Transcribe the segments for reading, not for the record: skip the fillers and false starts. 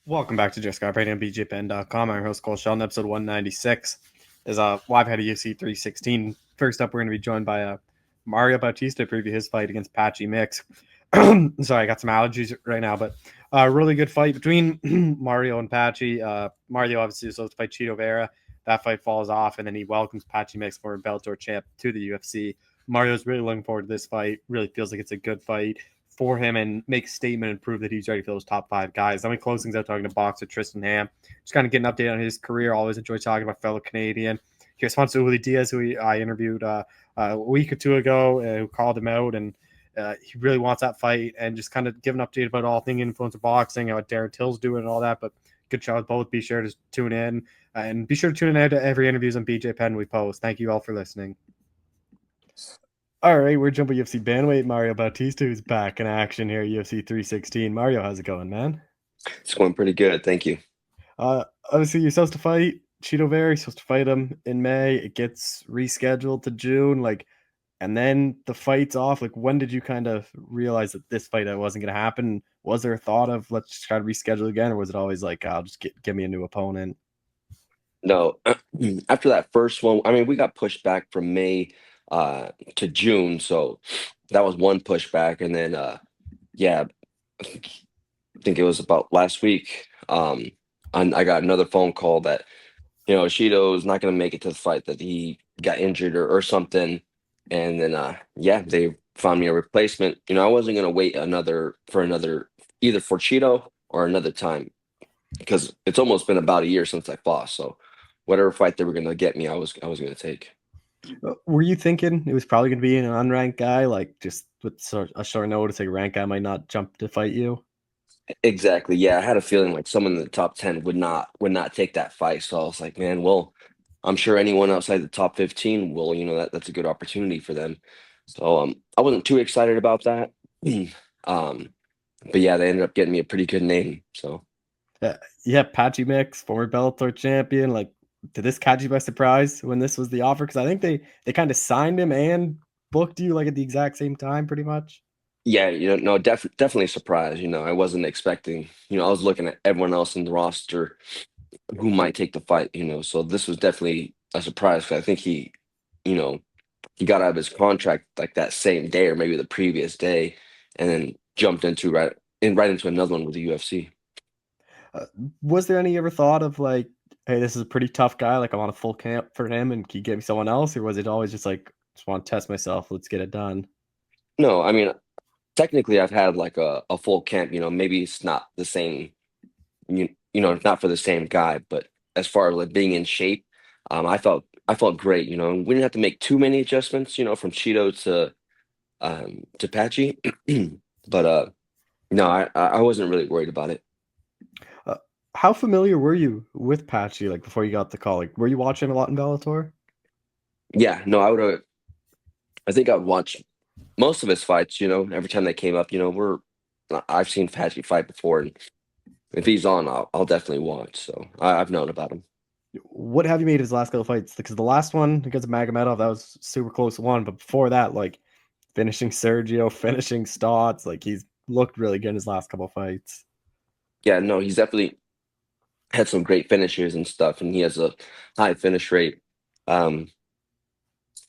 Welcome back to Just Got Brain on BJPen.com. I'm your host Cole Sheldon. Episode 196 is live head of UFC 316. First up, we're going to be joined by Mario Bautista to preview his fight against Patchy Mix. Sorry, I got some allergies right now, but really good fight between Mario and Patchy. Mario obviously was supposed to fight Chito Vera. That fight falls off, and then he welcomes Patchy Mix, former Bellator champ, to the UFC. Mario's really looking forward to this fight. Really feels like it's a good fight for him and make a statement and prove that he's ready for those top five guys. Then we close things out talking to boxer Tristan Hamm. Just kind of get an update on his career. Always enjoy talking about fellow Canadian. He responds to Willie Diaz, who I interviewed a week or two ago, who called him out, and he really wants that fight, and just kind of give an update about all things influence of boxing, what Darren Till's doing and all that. But good show with both. Be sure to tune in, and be sure to tune in to every interviews on BJ Penn we post. Thank you all for listening. All right, we're jumping UFC bandweight. Mario Bautista, who's back in action here, UFC 316. Mario, how's it going, man? It's going pretty good, thank you. Obviously, you're supposed to fight Chito Vera. You're supposed to fight him in May. It gets rescheduled to June. And then the fight's off. When did you kind of realize that this fight wasn't going to happen? Was there a thought of let's try to reschedule again, or was it always like I'll just give me a new opponent? No, after that first one, I mean, we got pushed back from May to June, so that was one pushback, and then yeah, I think it was about last week. And I got another phone call that Shido's not going to make it to the fight, that he got injured or something, and then yeah, they found me a replacement. I wasn't going to wait another either for Cheeto or another time, because it's almost been about a year since I fought. So whatever fight they were going to get me, I was going to take. Were you thinking it was probably going to be an unranked guy, just with a short notice, a ranked guy might not jump to fight you? Exactly. Yeah, I had a feeling like someone in the top 10 would not take that fight. So I was like, man, well, I'm sure anyone outside the top 15 will. That's a good opportunity for them. So I wasn't too excited about that. um, but yeah, they ended up getting me a pretty good name. So Yeah, Patchy Mix, former Bellator champion. Did this catch you by surprise when this was the offer? Because I think they kind of signed him and booked you at the exact same time, pretty much. yeah, no, definitely surprised. I wasn't expecting. I was looking at everyone else in the roster who might take the fight. So this was definitely a surprise, 'cause I think you know, he got out of his contract like that same day or maybe the previous day, and then jumped right into another one with the UFC. Uh, was there any ever thought of hey, this is a pretty tough guy. I want a full camp for him, and can you get me someone else? Or was it always just just want to test myself? Let's get it done. No, I mean, technically, I've had like a full camp. Maybe it's not the same. It's not for the same guy, but as far as like being in shape, I felt great. We didn't have to make too many adjustments. From Cheeto to Patchy, but no, I wasn't really worried about it. Uh, how familiar were you with Patchy before you got the call? Were you watching a lot in Bellator? Yeah, no, I would have. I think I would watch most of his fights. Every time they came up, I've seen Patchy fight before, and if he's on, I'll definitely watch. So I've known about him. What have you made of his last couple fights? Because the last one against Magomedov, that was super close one. But before that, finishing Sergio, finishing Stotts, he's looked really good in his last couple fights. Yeah, no, he's definitely had some great finishes and stuff, and he has a high finish rate. Um,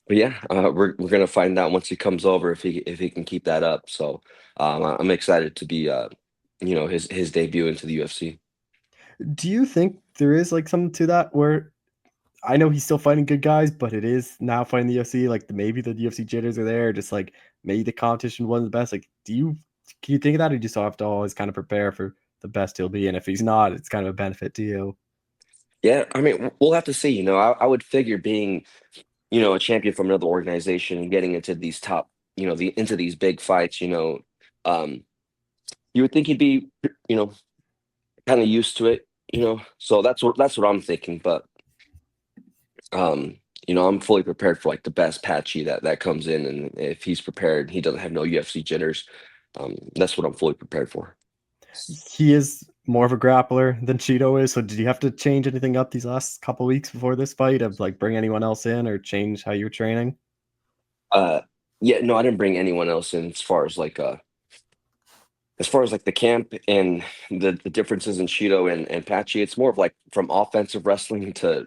but yeah, we're gonna find out once he comes over if he can keep that up. So I'm excited to be his debut into the UFC. Do you think there is something to that where I know he's still fighting good guys, but it is now fighting the UFC? Maybe the UFC jitters are there, just maybe the competition wasn't the best. Can you think of that, or do you still have to always kind of prepare for the best he'll be? And if he's not, it's kind of a benefit to you. Yeah, I mean, we'll have to see. I would figure being a champion from another organization and getting into these top, into these big fights, um, you would think he'd be, you know, kind of used to it, So that's what I'm thinking. But I'm fully prepared for like the best Patchy that comes in, and if he's prepared, he doesn't have no UFC jitters. That's what I'm fully prepared for. He is more of a grappler than Cheeto is. So did you have to change anything up these last couple weeks before this fight of bring anyone else in or change how you were training? Uh, yeah, no, I didn't bring anyone else in as far as like as far as like the camp and the differences in Cheeto and Patchy, it's more of like from offensive wrestling to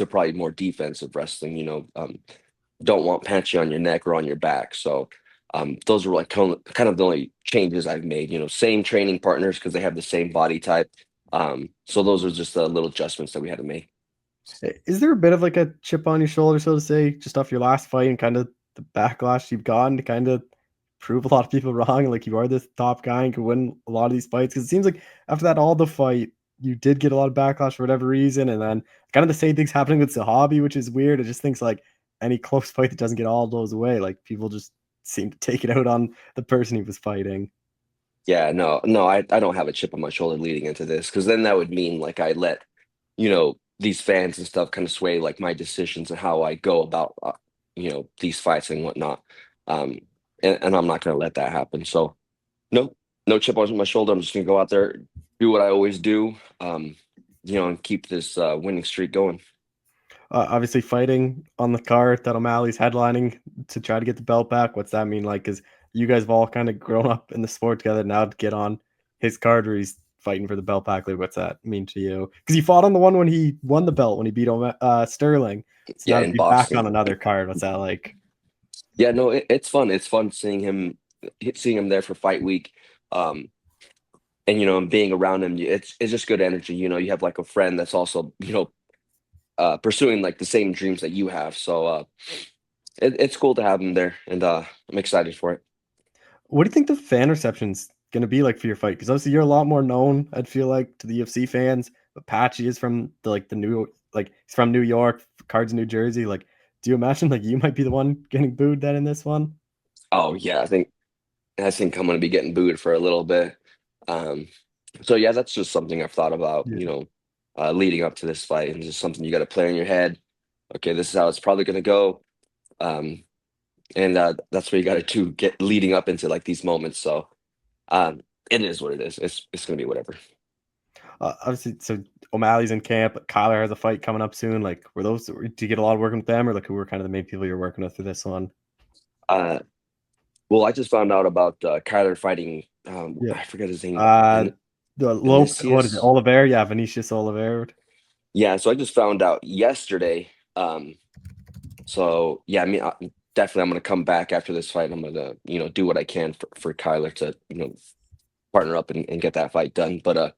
probably more defensive wrestling. Don't want Patchy on your neck or on your back. So those are like kind of the only changes I've made. Same training partners because they have the same body type. So those are just the little adjustments that we had to make. Is there a bit of like a chip on your shoulder, so to say, just off your last fight and kind of the backlash you've gotten to kind of prove a lot of people wrong? Like you are this top guy and can win a lot of these fights. Because it seems like after that all the fight, you did get a lot of backlash for whatever reason, and then kind of the same things happening with Sahabi, which is weird. It just thinks like any close fight that doesn't get all those away, like people just seem to take it out on the person he was fighting. Yeah, no, I don't have a chip on my shoulder leading into this because then that would mean like I let, these fans and stuff kind of sway like my decisions and how I go about, these fights and whatnot. Um, and I'm not going to let that happen. So no, no chip on my shoulder. I'm just going to go out there, do what I always do, and keep this winning streak going. Obviously, fighting on the card that O'Malley's headlining to try to get the belt back. What's that mean? Like, because you guys have all kind of grown up in the sport together now to get on his card where he's fighting for the belt back. Like, what's that mean to you? Because you fought on the one when he won the belt when he beat Sterling. So Yeah, now to in be back on Boston. another card, what's that like? Yeah, no, it's fun. It's fun seeing him there for fight week. Um, and and being around him, it's just good energy. You have like a friend that's also pursuing like the same dreams that you have. So it's cool to have him there, and I'm excited for it. What do you think the fan reception's gonna be like for your fight? Because obviously you're a lot more known, I'd feel like, to the UFC fans. But Patchy is from the new like he's from New York, Cards New Jersey. Like, do you imagine like you might be the one getting booed then in this one? Oh yeah, I think I'm gonna be getting booed for a little bit. Um, so yeah, that's just something I've thought about. Yeah. Leading up to this fight, and just something you got to play in your head. Okay, this is how it's probably gonna go. Um, and that's what you got to do get leading up into like these moments. So it is what it is. It's gonna be whatever. Obviously, so O'Malley's in camp. But Kyler has a fight coming up soon. Like, were those? Do you get a lot of working with them, or like who were kind of the main people you're working with for this one? Uh, well, I just found out about Kyler fighting. Yeah. I forget his name. Uh, the what is it? Vinicius. Oliveira? Yeah, Vinicius Oliveira. Yeah, so I just found out yesterday. So yeah, I mean, definitely, I'm gonna come back after this fight. I'm gonna, do what I can for Kyler to, partner up and get that fight done. But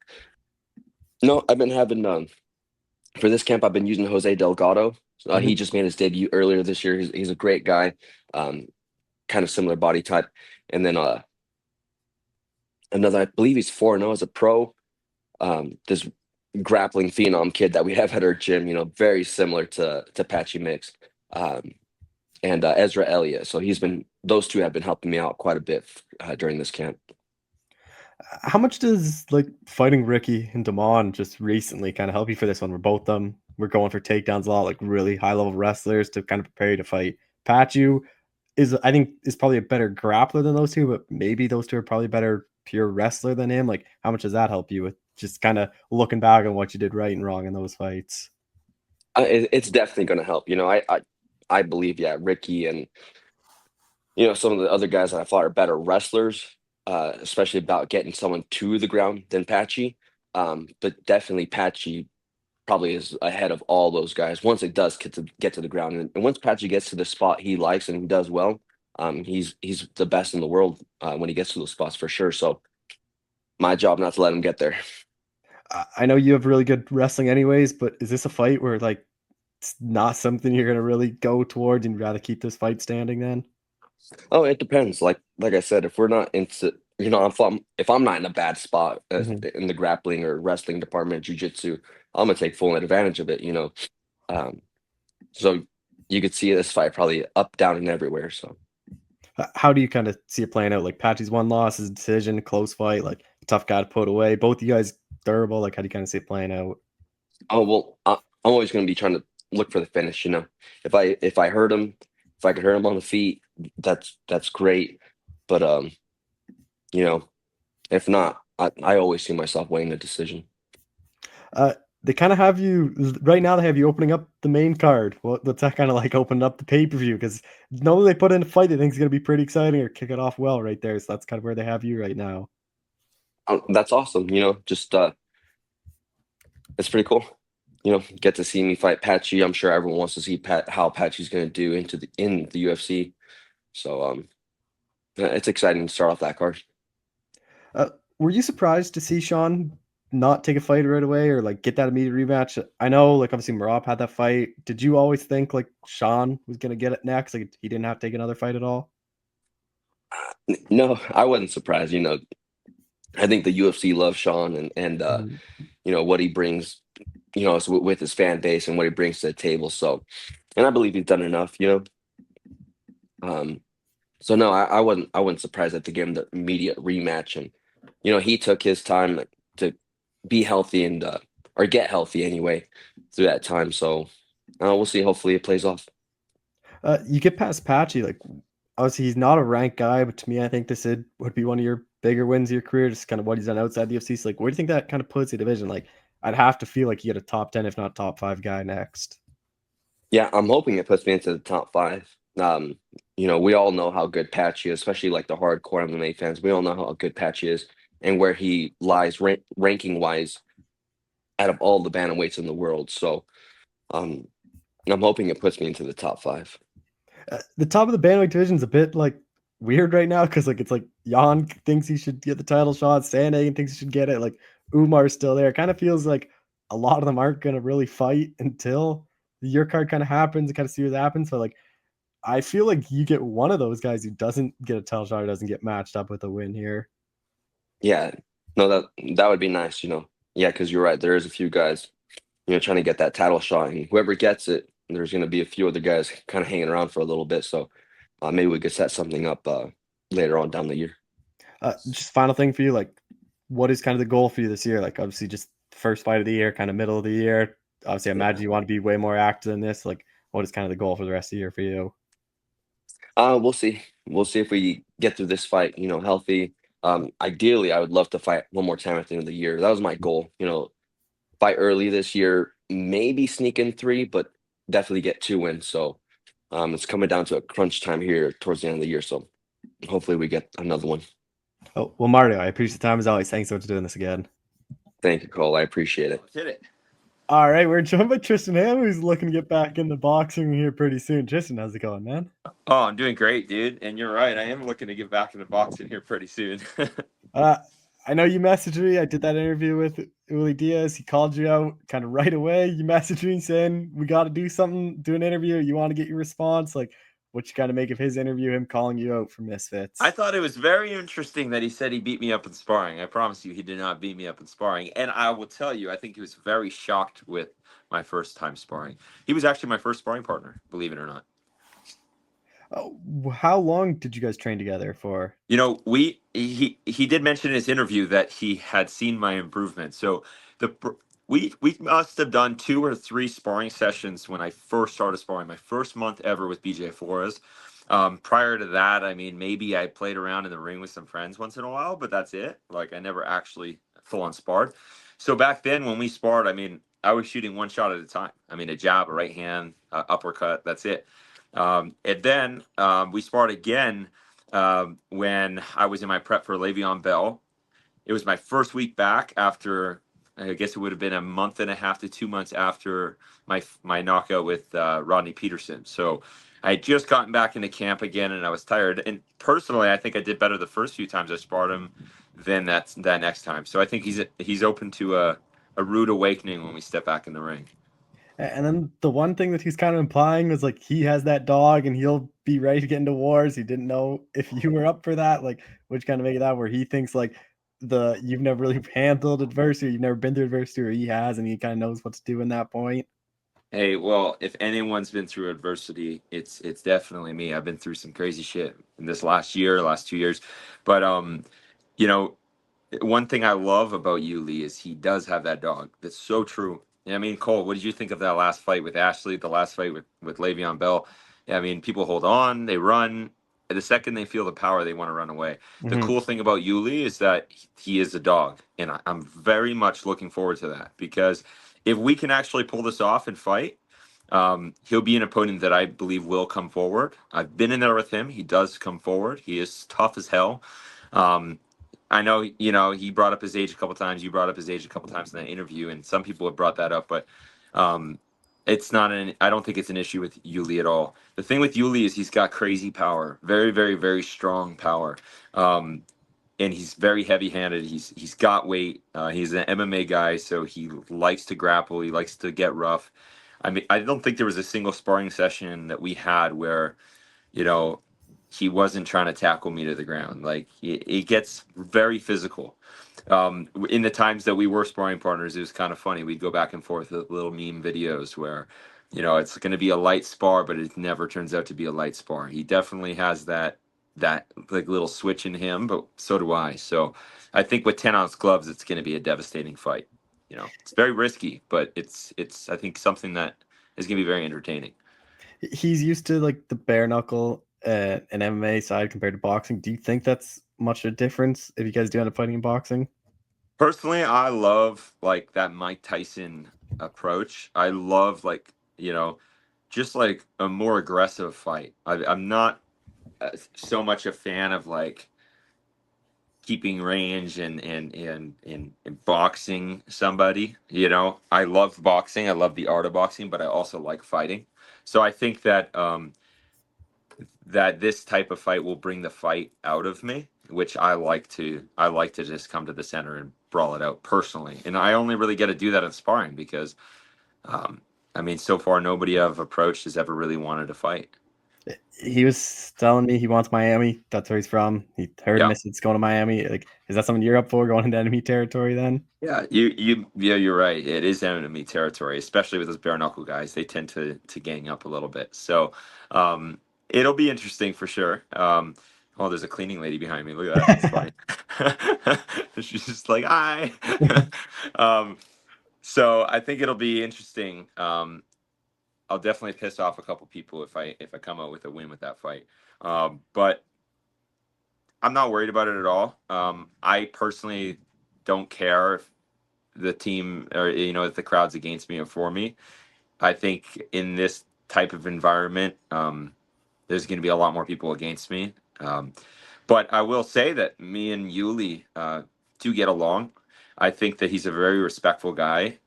no, I've been having for this camp, I've been using Jose Delgado. He Mhm. just made his debut earlier this year. He's a great guy, um, kind of similar body type. And then another, I believe he's 4-0 as a pro. This grappling phenom kid that we have at our gym, very similar to Patchy Mix. Um, and Ezra Elliott. So those two have been helping me out quite a bit during this camp. How much does like fighting Ricky and Damon just recently kind of help you for this one? Where both them were going for takedowns a lot, like really high level wrestlers to kind of prepare you to fight. Pachu is I think is probably a better grappler than those two, but maybe those two are probably better pure wrestler than him. Like, how much does that help you with just kind of looking back on what you did right and wrong in those fights? It's definitely going to help. I believe, yeah, Ricky and some of the other guys that I thought are better wrestlers, especially about getting someone to the ground than Patchy. But definitely Patchy probably is ahead of all those guys once it does get to the ground. And once Patchy gets to the spot he likes and he does well, he's the best in the world when he gets to those spots for sure. So my job not to let him get there. I know you have really good wrestling, anyways, but is this a fight where like it's not something you're gonna really go towards and you'd rather keep this fight standing then? Oh, it depends. Like I said, if we're not into, if I'm not in a bad spot Mhm. in the grappling or wrestling department, jujitsu, I'm gonna take full advantage of it. Um, so you could see this fight probably up, down, and everywhere. So, How do you kind of see it playing out? Like Patchy's one loss, his decision, close fight, like tough guy to put away. Both you guys durable. Like how do you kind of see it playing out? oh well, I'm always gonna be trying to look for the finish. If I hurt him, if I could hurt him on the feet, that's great. But you know, if not, I always see myself weighing the decision. Uh, they kind of have you right now. They have you opening up the main card. What's that kind of like opening up the pay per view? Because normally they put in a fight they think is going to be pretty exciting or kick it off well right there. So that's kind of where they have you right now. That's awesome. Just it's pretty cool. Get to see me fight Patchy. I'm sure everyone wants to see how Patchy's going to do in the UFC. So it's exciting to start off that card. Uh, were you surprised to see Sean not take a fight right away or like get that immediate rematch? I know, like obviously Marab had that fight. Did you always think like Sean was gonna get it next? Like he didn't have to take another fight at all? No, I wasn't surprised. I think the UFC loves Sean and Mhm. what he brings, with his fan base and what he brings to the table. So, and I believe he's done enough. Um, so no, I wasn't surprised that they gave him the immediate rematch, and he took his time to be healthy and or get healthy anyway through that time. So we'll see. Hopefully, it plays off. You get past Patchy, like obviously he's not a ranked guy, but to me, I think would be one of your bigger wins of your career, just kind of what he's done outside the UFC. So, like, where do you think that kind of puts the division? Like, I'd have to feel like you get a top 10, if not top five guy next. Yeah, I'm hoping it puts me into the top five. We all know how good Patchy is, especially like the hardcore MMA fans. We all know how good Patchy is and where he lies ranking wise out of all the bantamweights in the world. So um, I'm hoping it puts me into the top five. The top of the bantamweight division is a bit like weird right now because like it's like Jan thinks he should get the title shot, Sandhagen thinks he should get it, like Umar's still there. It kind of feels like a lot of them aren't gonna really fight until the year card kind of happens and kind of see what happens. So like I feel like you get one of those guys who doesn't get a title shot or doesn't get matched up with a win here. Yeah, no, that would be nice. Yeah, because you're right. There is a few guys, trying to get that title shot, and whoever gets it, there's going to be a few other guys kind of hanging around for a little bit. So maybe we could set something up later on down the year. Just final thing for you, like what is kind of the goal for you this year? Like obviously just first fight of the year, kind of middle of the year. Obviously, I imagine you want to be way more active than this. Like, what is kind of the goal for the rest of the year for you? We'll see. We'll see if we get through this fight, healthy. Ideally, I would love to fight one more time at the end of the year. That was my goal. Fight early this year, maybe sneak in three, but definitely get two wins. So it's coming down to a crunch time here towards the end of the year. So hopefully we get another one. Oh, well, Mario, I appreciate the time as always. Thanks so much for doing this again. Thank you, Cole. I appreciate it. Hit it. All right, we're joined by Tristan Hamm, who's looking to get back in the boxing here pretty soon. Tristan, how's it going, man? Oh, I'm doing great, dude. And you're right. I am looking to get back into boxing here pretty soon. Uh, I know you messaged me. I did that interview with Uli Diaz. He called you out kind of right away. You messaged me saying we got to do something, do an interview. You want to get your response, like what you kind of make of his interview, him calling you out for I misfits. thought it was very interesting that he said he beat me up in sparring. I promise you, he did not beat me up in sparring. And I will tell you, I think he was very shocked with my first time sparring. He was actually my first sparring partner, believe it or not. How long did you guys train together for? He did mention in his interview that he had seen my improvement. So the we must have done 2 or 3 sparring sessions when I first started sparring, my first month ever with BJ Flores. Prior to that, I mean, maybe I played around in the ring with some friends once in a while, but that's it. Like I never actually full on sparred. So back then when we sparred, I mean, I was shooting one shot at a time. I mean, a jab, a right hand, uppercut. That's it. And then we sparred again when I was in my prep for Le'Veon Bell. It was my first week back after, I guess it would have been a month and a half to 2 months after my knockout with Rodney Peterson. So I had just gotten back into camp again, and I was tired. And personally, I think I did better the first few times I sparred him than that next time. So I think he's open to a rude awakening when we step back in the ring. And then the one thing that he's kind of implying was like he has that dog and he'll be ready to get into wars. He didn't know if you were up for that, like which kind of make it that where he thinks like you've never really handled adversity, you've never been through adversity, or he has, and he kind of knows what to do in that point. Hey, well, if anyone's been through adversity, it's definitely me. I've been through some crazy shit in this last year, last 2 years. But you know, one thing I love about you, Lee, is he does have that dog. That's so true. Yeah, I mean, Cole, what did you think of that last fight with Ashley, the last fight with Le'Veon Bell? Yeah, I mean, people hold on, they run. The second they feel the power, they want to run away. The Mm-hmm. cool thing about Yuli is that he is a dog, and I'm very much looking forward to that because if we can actually pull this off and fight, he'll be an opponent that I believe will come forward. I've been in there with him. He does come forward. He is tough as hell. Um, I know, you know, he brought up his age a couple times. You brought up his age a couple times in that interview, and some people have brought that up, but um, it's not an. I don't think it's an issue with Yuli at all. The thing with Yuli is he's got crazy power, very, very, very strong power, and he's very heavy-handed. He's got weight. He's an MMA guy, so he likes to grapple. He likes to get rough. I mean, I don't think there was a single sparring session that we had where, you know, he wasn't trying to tackle me to the ground. Like it gets very physical. In the times that we were sparring partners, it was kind of funny. We'd go back and forth with little meme videos where, you know, it's going to be a light spar, but it never turns out to be a light spar. He definitely has that like little switch in him, but so do I. So I think with 10-ounce gloves, it's going to be a devastating fight. You know, it's very risky, but it's I think something that is going to be very entertaining. He's used to like the bare knuckle and MMA side compared to boxing. Do you think that's much of a difference if you guys do end up fighting in boxing? Personally, I love like that Mike Tyson approach. I love like, you know, just like a more aggressive fight. I'm not so much a fan of like keeping range and boxing somebody. You know, I love boxing. I love the art of boxing, but I also like fighting. So I think that that this type of fight will bring the fight out of me, which I like to just come to the center and brawl it out personally. And I only really get to do that in sparring because I mean so far nobody I've approached has ever really wanted to fight. He was telling me he wants Miami. That's where he's from. He heard Yeah. Misfits going to Miami. Like, is that something you're up for, going into enemy territory then? Yeah, yeah, you're right. It is enemy territory, especially with those bare knuckle guys. They tend to gang up a little bit. So it'll be interesting for sure. Oh, there's a cleaning lady behind me. Look at that. That's funny. She's just like, hi. um, so I think it'll be interesting. I'll definitely piss off a couple people if I come out with a win with that fight. But I'm not worried about it at all. I personally don't care if the team or you know if the crowd's against me or for me. I think in this type of environment, there's going to be a lot more people against me. But I will say that me and Yuli do get along. I think that he's a very respectful guy.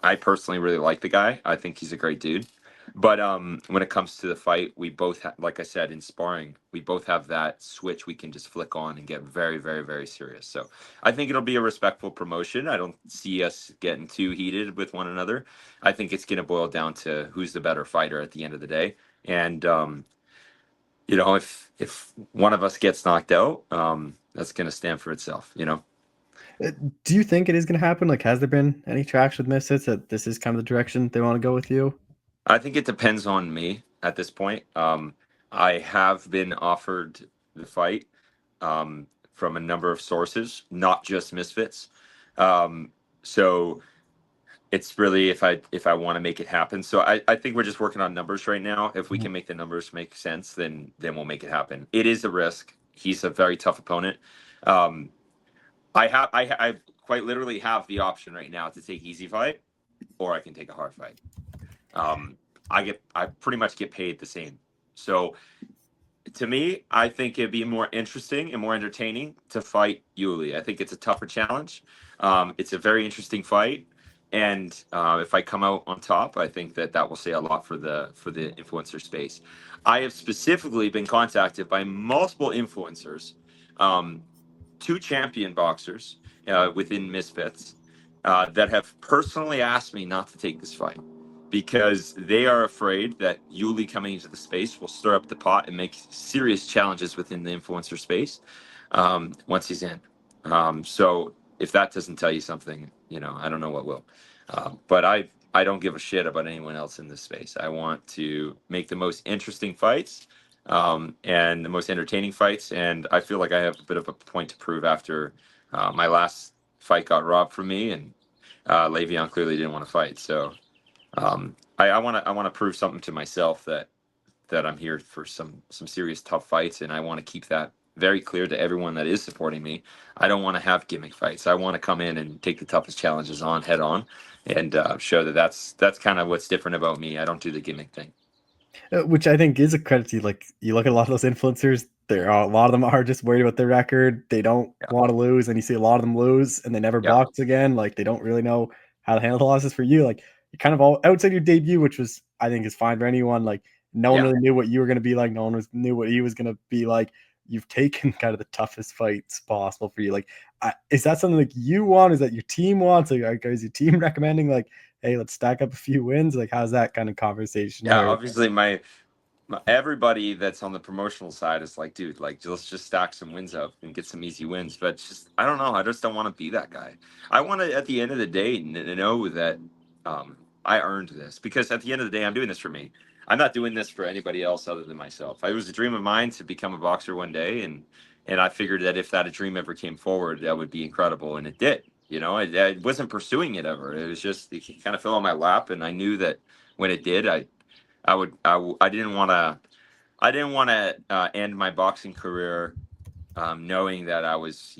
I personally really like the guy. I think he's a great dude. But when it comes to the fight, we both, like I said, in sparring, we both have that switch we can just flick on and get very, very, very serious. So I think it'll be a respectful promotion. I don't see us getting too heated with one another. I think it's going to boil down to who's the better fighter at the end of the day. And you know, if one of us gets knocked out, that's going to stand for itself. You know. Do you think it is going to happen? Like, has there been any traction with Misfits that this is kind of the direction they want to go with you? I think it depends on me at this point. I have been offered the fight from a number of sources, not just Misfits. So it's really if I want to make it happen. So I think we're just working on numbers right now. If we Mhm. can make the numbers make sense, then we'll make it happen. It is a risk. He's a very tough opponent. Um, I quite literally have the option right now to take easy fight, or I can take a hard fight. Um, I pretty much get paid the same. So to me, I think it'd be more interesting and more entertaining to fight Yuli. I think it's a tougher challenge. It's a very interesting fight, and if I come out on top, I think that that will say a lot for the influencer space. I have specifically been contacted by multiple influencers, um, two champion boxers within Misfits that have personally asked me not to take this fight because they are afraid that Yuli coming into the space will stir up the pot and make serious challenges within the influencer space once he's in. So if that doesn't tell you something, you know, I don't know what will. But I don't give a shit about anyone else in this space. I want to make the most interesting fights and the most entertaining fights. And I feel like I have a bit of a point to prove after my last fight got robbed from me, and Le'Veon clearly didn't want to fight. So I want to prove something to myself that I'm here for some serious tough fights, and I want to keep that very clear to everyone that is supporting me. I don't want to have gimmick fights. I want to come in and take the toughest challenges on head on, and show that that's kind of what's different about me. I don't do the gimmick thing. Which I think is a credit to you. Like, you look at a lot of those influencers, a lot of them are just worried about their record. They don't Yeah. want to lose, and you see a lot of them lose, and they never Yeah. box again. Like, they don't really know how to handle the losses. For you, like, you kind of all outside your debut, which was, I think, is fine for anyone. Like, no one Yeah. really knew what you were going to be like. No one knew what he was going to be like. You've taken kind of the toughest fights possible for you. Like, is that something like you want? Is that your team wants? Like, is your team recommending, like, hey, let's stack up a few wins? Like, how's that kind of conversation? Yeah, Or obviously everybody that's on the promotional side is like, dude, like let's just stack some wins up and get some easy wins. But it's just I don't know. I just don't want to be that guy. I want to, at the end of the day, know that I earned this, because at the end of the day, I'm doing this for me. I'm not doing this for anybody else other than myself. It was a dream of mine to become a boxer one day, and I figured that if that dream ever came forward, that would be incredible, and it did. You know, I wasn't pursuing it ever. It was just it kind of fell on my lap, and I knew that when it did, I didn't want to end my boxing career knowing that I was,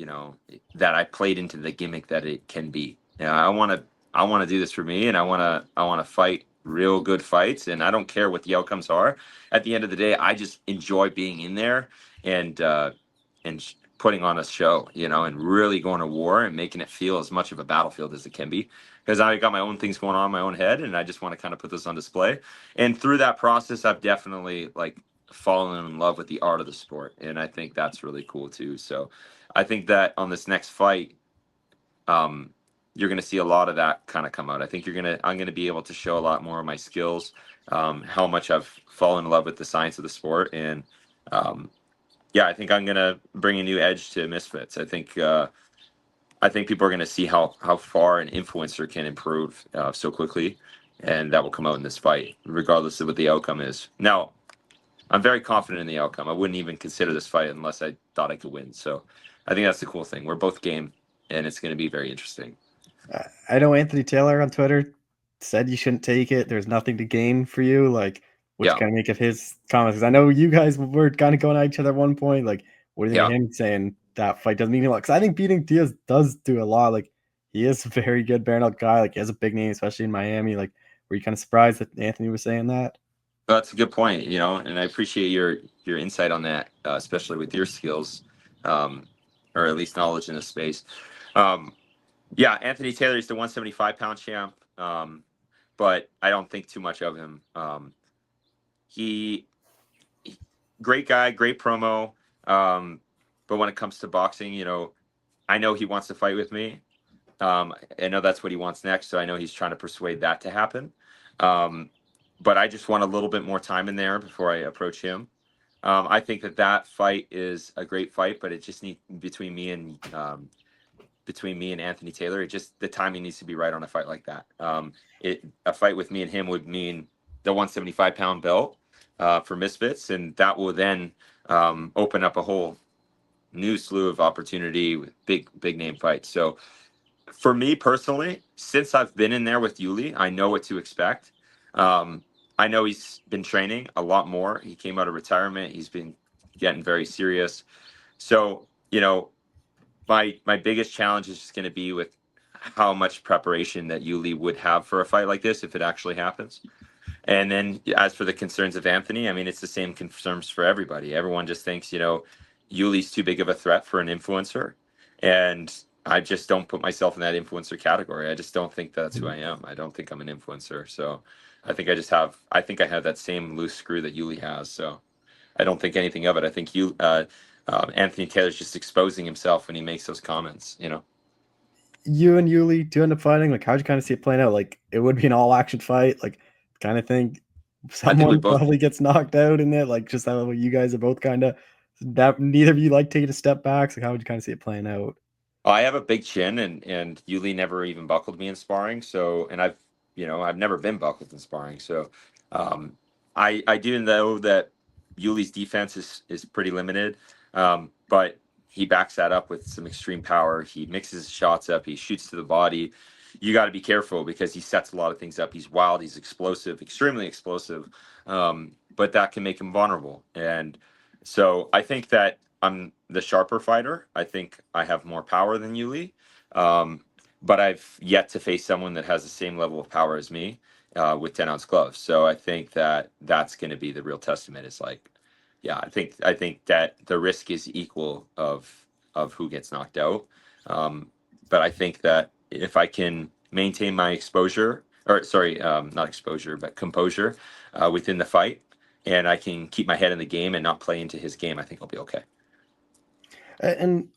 that I played into the gimmick that it can be. Yeah, I want to do this for me, and I want to fight real good fights, and I don't care what the outcomes are. At the end of the day, I just enjoy being in there and putting on a show, and really going to war and making it feel as much of a battlefield as it can be. Because I got my own things going on in my own head, and I just want to kind of put this on display. And through that process, I've definitely like fallen in love with the art of the sport, and I think that's really cool too. So I think that on this next fight, um, you're going to see a lot of that kind of come out. I think I'm going to be able to show a lot more of my skills, how much I've fallen in love with the science of the sport, and um, yeah, I think I'm going to bring a new edge to Misfits. I think people are going to see how far an influencer can improve so quickly, and that will come out in this fight, regardless of what the outcome is. Now, I'm very confident in the outcome. I wouldn't even consider this fight unless I thought I could win. So I think that's the cool thing. We're both game, and it's going to be very interesting. I know Anthony Taylor on Twitter said you shouldn't take it. There's nothing to gain for you. Like, what you Yeah, kind of make of his comments? Because I know you guys were kind of going at each other at one point. Like, what do you think yeah. of him saying that fight doesn't mean a lot? Because I think beating Diaz does do a lot. Like, he is a very good bare knuckle guy. Like, he has a big name, especially in Miami. Like, were you kind of surprised that Anthony was saying that? That's a good point, and I appreciate your insight on that, especially with your skills, um, or at least knowledge in this space. Um, yeah, Anthony Taylor is the 175-pound champ, but I don't think too much of him. He great guy, great promo. But when it comes to boxing, I know he wants to fight with me. I know that's what he wants next, so I know he's trying to persuade that to happen. Um, but I just want a little bit more time in there before I approach him. I think that fight is a great fight, but it just needs between me and Anthony Taylor. It just the timing needs to be right on a fight like that. A fight with me and him would mean the 175-pound belt for Misfits, and that will then open up a whole new slew of opportunity with big name fights. So for me personally, since I've been in there with Yuli, I know what to expect. Um, I know he's been training a lot more. He came out of retirement. He's been getting very serious. So, my biggest challenge is just going to be with how much preparation that Yuli would have for a fight like this if it actually happens. And then as for the concerns of Anthony, I mean, it's the same concerns for everybody. Everyone just thinks, Yuli's too big of a threat for an influencer. And I just don't put myself in that influencer category. I just don't think that's who I am. I don't think I'm an influencer. So I think I have that same loose screw that Yuli has. So I don't think anything of it. I think Anthony Taylor's just exposing himself when he makes those comments. You and Yuli do end up fighting. Like, how'd you kind of see it playing out? Like, it would be an all action fight. Like, kind of think I think we someone both probably gets knocked out in it. Like, just how you guys are both kind of that. Neither of you like taking a step back. So, how would you kind of see it playing out? I have a big chin, and Yuli never even buckled me in sparring. So, and I've never been buckled in sparring. So, um, I do know that Yuli's defense is pretty limited, but he backs that up with some extreme power. He mixes his shots up. He shoots to the body. You got to be careful because he sets a lot of things up. He's wild. He's explosive, extremely explosive. But that can make him vulnerable. And so I think that I'm the sharper fighter. I think I have more power than Yuli. Um, but I've yet to face someone that has the same level of power as me with 10-ounce gloves. So I think that that's going to be the real testament. Is like, yeah, I think that the risk is equal of who gets knocked out. But I think that if I can maintain my exposure, or sorry, not exposure, but composure within the fight, and I can keep my head in the game and not play into his game, I think I'll be okay. And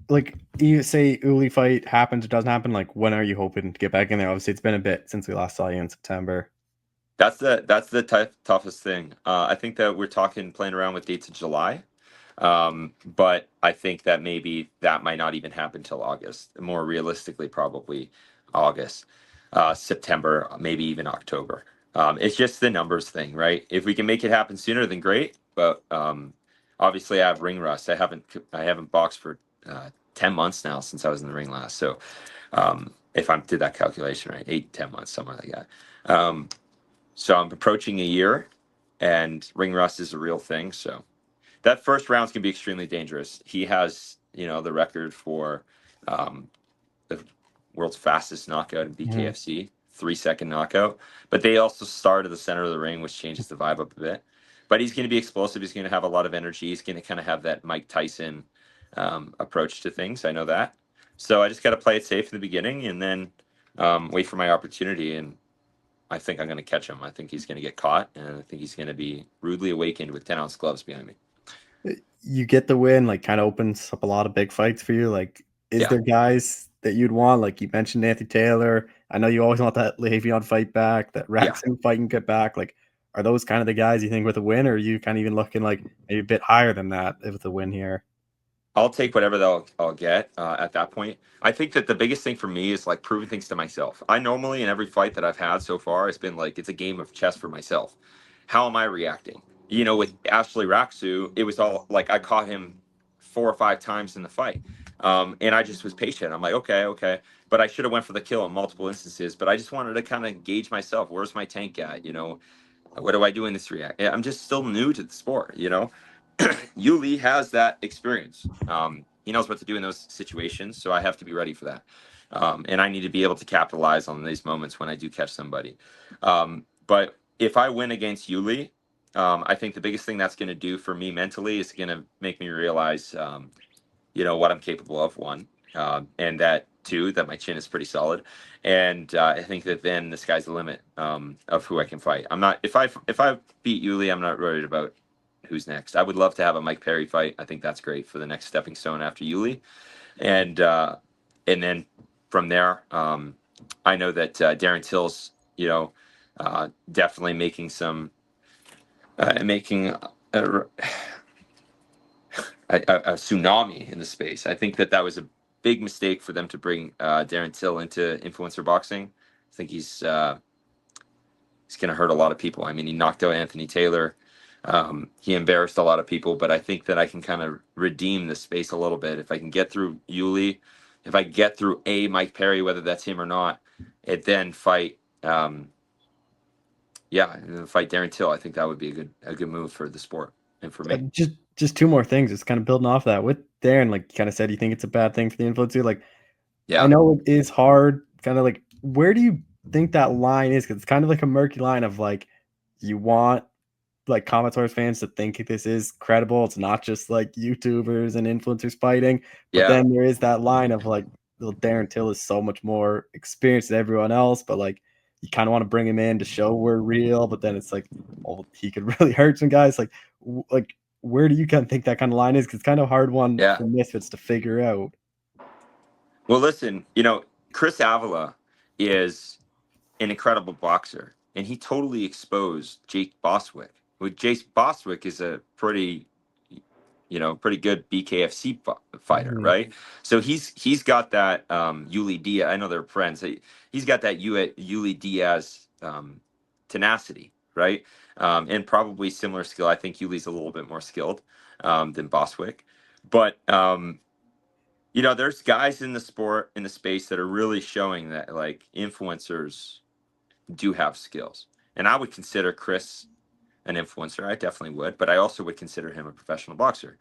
like you say, Uli fight happens or doesn't happen. Like, when are you hoping to get back in there? Obviously, it's been a bit since we last saw you in September. That's the toughest thing. I think that we're talking playing around with dates in July, but I think that maybe that might not even happen till August. More realistically, probably August, September, maybe even October. It's just the numbers thing, right? If we can make it happen sooner, then great. But obviously, I have ring rust. I haven't boxed for 10 months now since I was in the ring last. So if I did that calculation right, 8 to 10 months, somewhere like that. So I'm approaching a year, and ring rust is a real thing. So that first round's can be extremely dangerous. He has, the record for the world's fastest knockout in BKFC, 3-second knockout. But they also start at the center of the ring, which changes the vibe up a bit. But he's going to be explosive. He's going to have a lot of energy. He's going to kind of have that Mike Tyson approach to things. I know that. So I just got to play it safe in the beginning, and then wait for my opportunity. And I think I'm going to catch him. I think he's going to get caught, and I think he's going to be rudely awakened with 10-ounce gloves behind me. You get the win, like, kind of opens up a lot of big fights for you. Like, is Yeah. there guys that you'd want? Like, you mentioned Anthony Taylor. I know you always want that Le'Veon fight back, that Yeah. Raxon fight and get back. Like, are those kind of the guys you think with a win, or are you kind of even looking like maybe a bit higher than that with a win here? I'll take whatever I'll get at that point. I think that the biggest thing for me is like proving things to myself. I normally, in every fight that I've had so far, it's been like it's a game of chess for myself. How am I reacting? With Ashley Raksu, it was all like I caught him 4 or 5 times in the fight, and I just was patient. I'm like, okay, but I should have went for the kill in multiple instances. But I just wanted to kind of gauge myself. Where's my tank at? What do I do in this react? I'm just still new to the sport. Yuli has that experience. He knows what to do in those situations, so I have to be ready for that. And I need to be able to capitalize on these moments when I do catch somebody. But if I win against Yuli, I think the biggest thing that's going to do for me mentally is going to make me realize, what I'm capable of. One, and that two, that my chin is pretty solid. And I think that then the sky's the limit of who I can fight. I'm not if I beat Yuli, I'm not worried about who's next. I would love to have a Mike Perry fight. I think that's great for the next stepping stone after Yuli, and then from there, I know that Darren Till's, definitely making some making a tsunami in the space. I think that was a big mistake for them to bring Darren Till into influencer boxing. I think he's going to hurt a lot of people. I mean, he knocked out Anthony Taylor. He embarrassed a lot of people, but I think that I can kind of redeem the space a little bit. If I can get through Yuli, if I get through Mike Perry, whether that's him or not, and then fight, and then fight Darren Till, I think that would be a good move for the sport and for me. Just two more things. It's kind of building off that with Darren. Like you kind of said, you think it's a bad thing for the influencer. Like, Yeah. I know it is hard. Kind of like, where do you think that line is? Because it's kind of like a murky line of like, you want like Commodores fans to think this is credible. It's not just like YouTubers and influencers fighting. But Yeah. then there is that line of like, little Darren Till is so much more experienced than everyone else. But like, you kind of want to bring him in to show we're real. But then it's like, well, he could really hurt some guys. Like, where do you kind of think that kind of line is? Because it's kind of a hard one Yeah. for misfits to figure out. Well, listen, Chris Avila is an incredible boxer, and he totally exposed Jake Boswick. Jake Boswick is a pretty good BKFC fighter, Mhm. right? So he's got that Yuli Diaz. I know they're friends. He's got that Yuli Diaz tenacity, right? And probably similar skill. I think Yuli's a little bit more skilled than Boswick, but there's guys in the sport, in the space, that are really showing that like influencers do have skills. And I would consider Chris an influencer. I definitely would, but I also would consider him a professional boxer.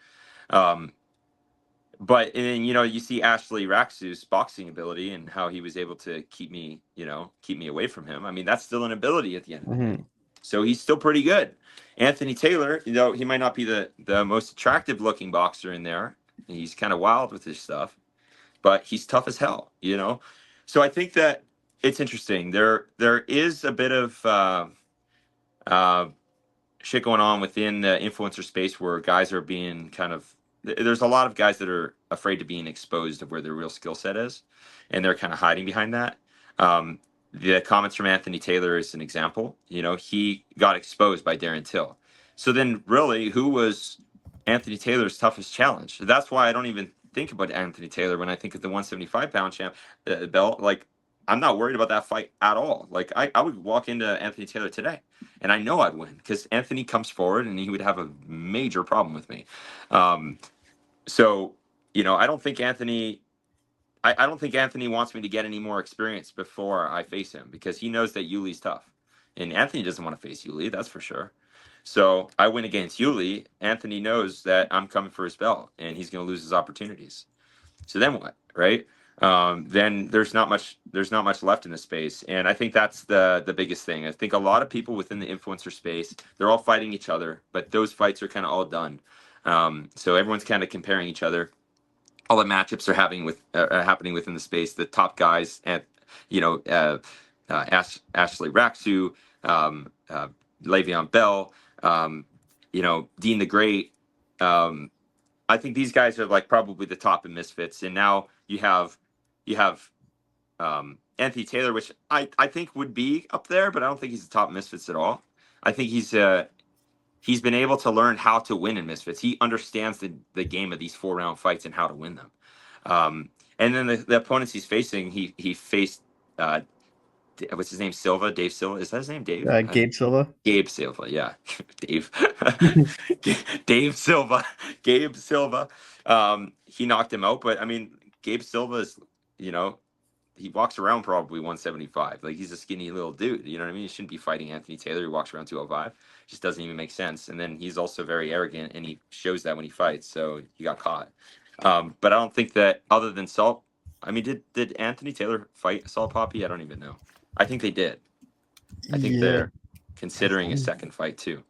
Um, but and then, you see Ashley Raxu's boxing ability and how he was able to keep me away from him. I mean, that's still an ability at the end of the day. So he's still pretty good. Anthony Taylor, he might not be the most attractive looking boxer in there. He's kind of wild with his stuff, but he's tough as hell. So I think that it's interesting. There is a bit of uh, shit going on within the influencer space where guys are being there's a lot of guys that are afraid to being exposed of where their real skill set is, and they're kind of hiding behind that. The comments from Anthony Taylor is an example. He got exposed by Darren Till. So then really, who was Anthony Taylor's toughest challenge? That's why I don't even think about Anthony Taylor when I think of the 175-pound champ belt. Like, I'm not worried about that fight at all. Like, I would walk into Anthony Taylor today and I know I'd win because Anthony comes forward and he would have a major problem with me. So, I don't think Anthony. I don't think Anthony wants me to get any more experience before I face him because he knows that Yuli's tough, and Anthony doesn't want to face Yuli, that's for sure. So I win against Yuli. Anthony knows that I'm coming for his belt, and he's going to lose his opportunities. So then what, right? Then there's not much left in the space, and I think that's the biggest thing. I think a lot of people within the influencer space, they're all fighting each other, but those fights are kind of all done. So everyone's kind of comparing each other. All the matchups are happening within the space. The top guys at Ashley Raxu, Le'Veon Bell, Dean the Great. I think these guys are like probably the top in Misfits, and now you have Anthony Taylor, which I think would be up there, but I don't think he's the top Misfits at all. I think he's been able to learn how to win in Misfits. He understands the game of these 4-round fights and how to win them. And then the opponents he's facing, he faced what's his name? Silva, Dave Silva. Is that his name? Dave? Gabe Silva. Gabe Silva, yeah. Dave. Dave Silva. Gabe Silva. He knocked him out, but I mean, Gabe Silva is, he walks around probably 175. Like, he's a skinny little dude. You know what I mean? He shouldn't be fighting Anthony Taylor, who walks around 205. Just doesn't even make sense. And then he's also very arrogant, and he shows that when he fights. So he got caught. But I don't think that other than Salt, I mean, did Anthony Taylor fight Salt Poppy? I don't even know. I think they did. I think they're considering a second fight too.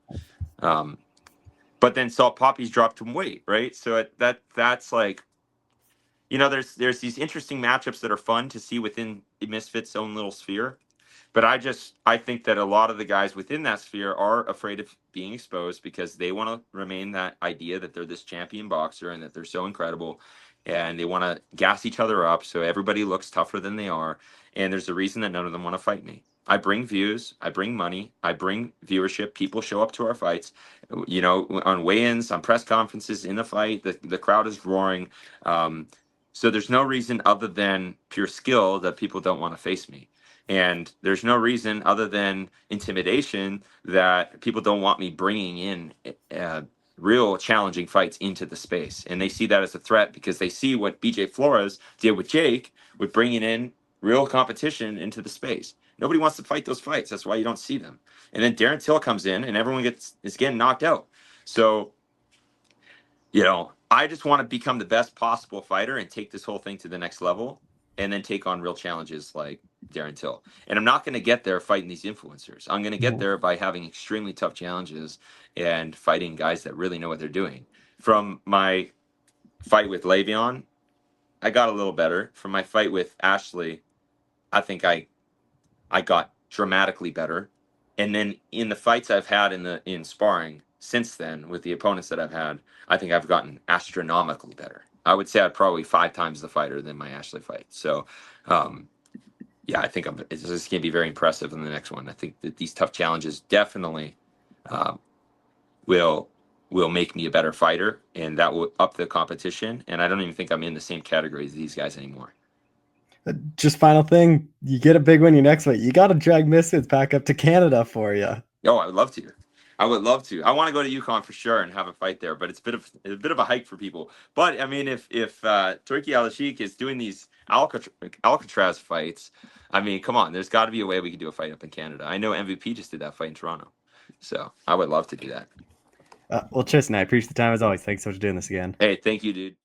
But then Salt Poppy's dropped him weight, right? So that's like, there's these interesting matchups that are fun to see within Misfit's own little sphere. But I think that a lot of the guys within that sphere are afraid of being exposed because they want to remain that idea that they're this champion boxer and that they're so incredible, and they want to gas each other up so everybody looks tougher than they are. And there's a reason that none of them want to fight me. I bring views, I bring money, I bring viewership. People show up to our fights, on weigh-ins, on press conferences, in the fight. The crowd is roaring. So there's no reason other than pure skill that people don't want to face me. And there's no reason other than intimidation that people don't want me bringing in real challenging fights into the space. And they see that as a threat because they see what BJ Flores did with Jake with bringing in real competition into the space. Nobody wants to fight those fights. That's why you don't see them. And then Darren Till comes in and everyone is getting knocked out. So, I just want to become the best possible fighter and take this whole thing to the next level and then take on real challenges like Darren Till. And I'm not going to get there fighting these influencers. I'm going to get there by having extremely tough challenges and fighting guys that really know what they're doing. From my fight with Le'Veon, I got a little better. From my fight with Ashley, I think I got dramatically better. And then in the fights I've had in sparring since then with the opponents that I've had, I think I've gotten astronomically better. I would say I'm probably 5 times the fighter than my Ashley fight. So, I think it's just going to be very impressive in the next one. I think that these tough challenges definitely will make me a better fighter, and that will up the competition. And I don't even think I'm in the same category as these guys anymore. Just final thing, you get a big win your next fight. You got to drag Misfits back up to Canada for you. Oh, I would love to. I want to go to Yukon for sure and have a fight there, but it's a bit of a hike for people. But I mean, if Turkey Al-Sheikh is doing these Alcatraz fights, I mean, come on, there's got to be a way we could do a fight up in Canada. I know MVP just did that fight in Toronto, so I would love to do that. Well, Tristan, I appreciate the time as always. Thanks so much for doing this again. Hey, thank you, dude.